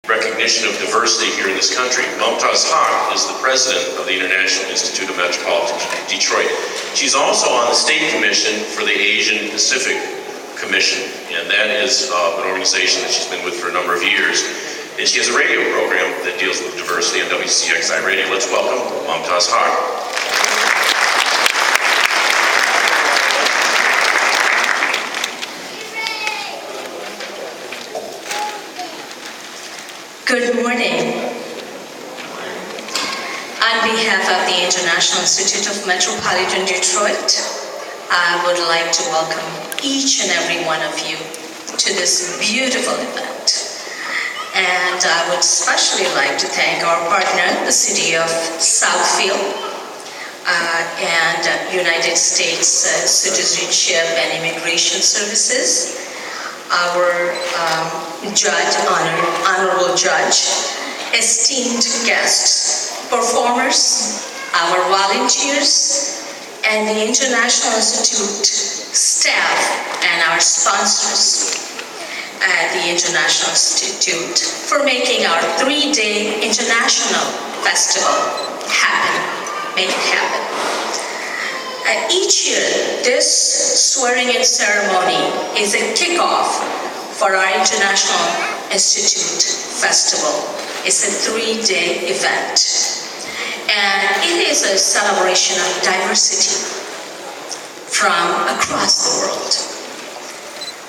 Recognition of diversity here in this country. Mumtaz Haq is the president of the International Institute of Metropolitan Detroit. She's also on the State Commission for the Asian Pacific Commission, and that is an organization that she's been with for a number of years. And she has a radio program that deals with diversity on WCXI Radio. Let's welcome Mumtaz Haq. Good morning. On behalf of the International Institute of Metropolitan Detroit, I would like to welcome each and every one of you to this beautiful event. And I would especially like to thank our partner, the City of Southfield, and United States Citizenship and Immigration Services, our honorable judge, esteemed guests, performers, our volunteers, and the International Institute staff and our sponsors at the International Institute for making our 3-day international festival happen, make it happen. Each year, this swearing-in ceremony is a kickoff for our International Institute Festival. It's a 3-day event, and it is a celebration of diversity from across the world.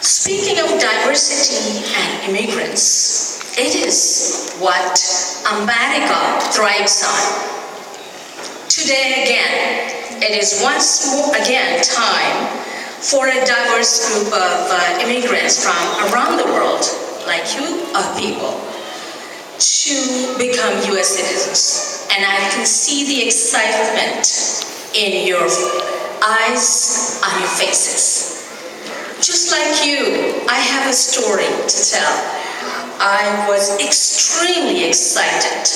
Speaking of diversity and immigrants, it is what America thrives on. Today again, it is once more again time for a diverse group of immigrants from around the world, like you people, to become U.S. citizens. And I can see the excitement in your eyes, on your faces. Just like you, I have a story to tell. I was extremely excited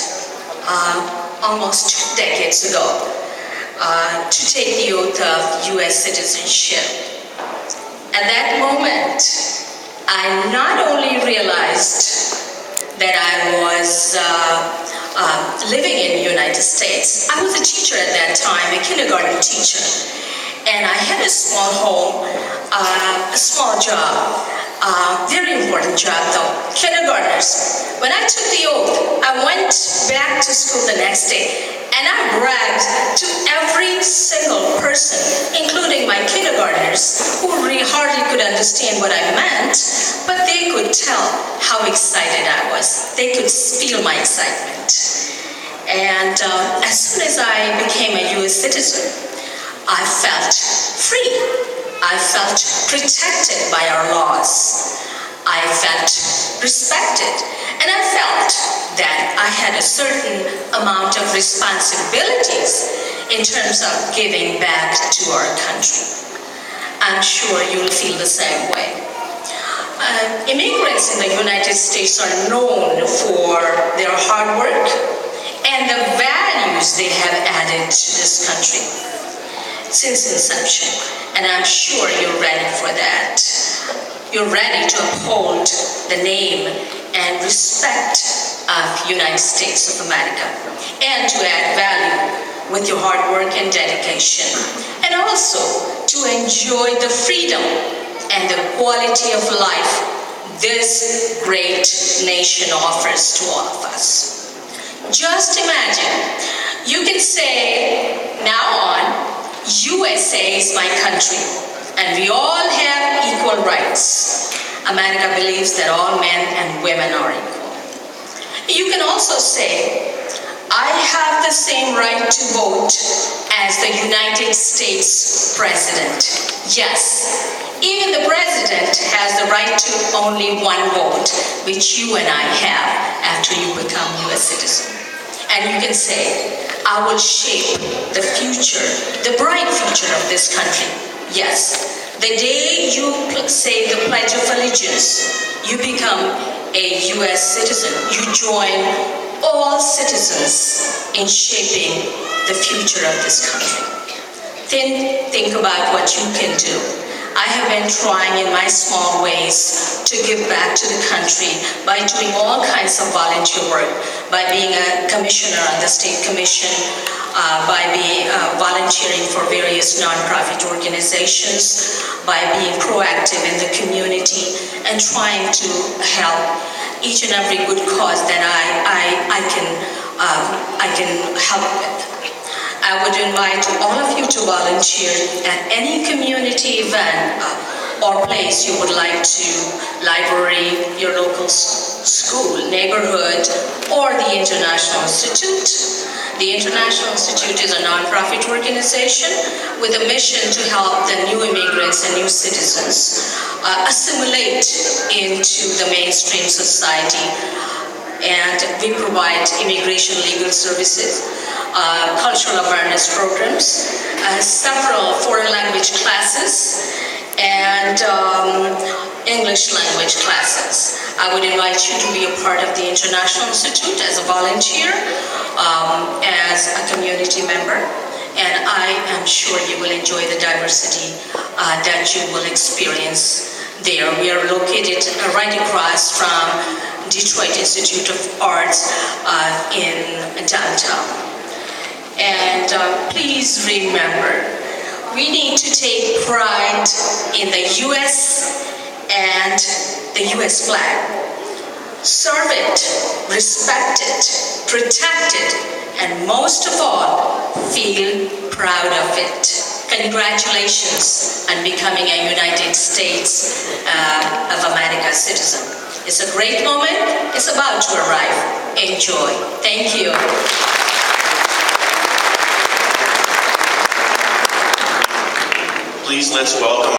almost 2 decades ago to take the oath of U.S. citizenship. At that moment, I not only realized that I was living in the United States. I was a teacher at that time, a kindergarten teacher. And I had a small home, a small job, very important job though, kindergartners. When I took the oath, I went back to school the next day and I bragged to every single person, including my kindergartners, who really hardly could understand what I meant, but they could tell how excited I was. They could feel my excitement. And as soon as I became a U.S. citizen, I felt free. I felt protected by our laws. I felt respected. And I felt that I had a certain amount of responsibilities in terms of giving back to our country. I'm sure you'll feel the same way. Immigrants in the United States are known for their hard work and the values they have added to this country since inception, and I'm sure you're ready for that. You're ready to uphold the name and respect of United States of America, and to add value with your hard work and dedication, and also to enjoy the freedom and the quality of life this great nation offers to all of us. Just imagine, you can say, now on, USA is my country, and we all have equal rights. America believes that all men and women are equal. You can also say, I have the same right to vote as the United States President. Yes, even the President has the right to only one vote, which you and I have after you become U.S. citizen. And you can say, I will shape the future, the bright future of this country. Yes, the day you say the Pledge of Allegiance, you become a U.S. citizen. You join all citizens in shaping the future of this country. Then think about what you can do. I have been trying in my small ways to give back to the country by doing all kinds of volunteer work, by being a commissioner on the State Commission, by volunteering for various nonprofit organizations, by being proactive in the community, and trying to help each and every good cause that I can help with. I would invite all of you to volunteer at any community event or place you would like to, library, your local school, neighborhood, or the International Institute. The International Institute is a nonprofit organization with a mission to help the new immigrants and new citizens assimilate into the mainstream society. And we provide immigration legal services, cultural awareness programs, several foreign language classes, and English language classes. I would invite you to be a part of the International Institute as a volunteer, as a community member, and I am sure you will enjoy the diversity that you will experience there. We are located right across from Detroit Institute of Arts in downtown. And please remember, we need to take pride in the U.S. and the U.S. flag. Serve it, respect it, protect it, and most of all, feel proud of it. Congratulations on becoming a United States of America citizen. It's a great moment. It's about to arrive. Enjoy. Thank you. Please let's welcome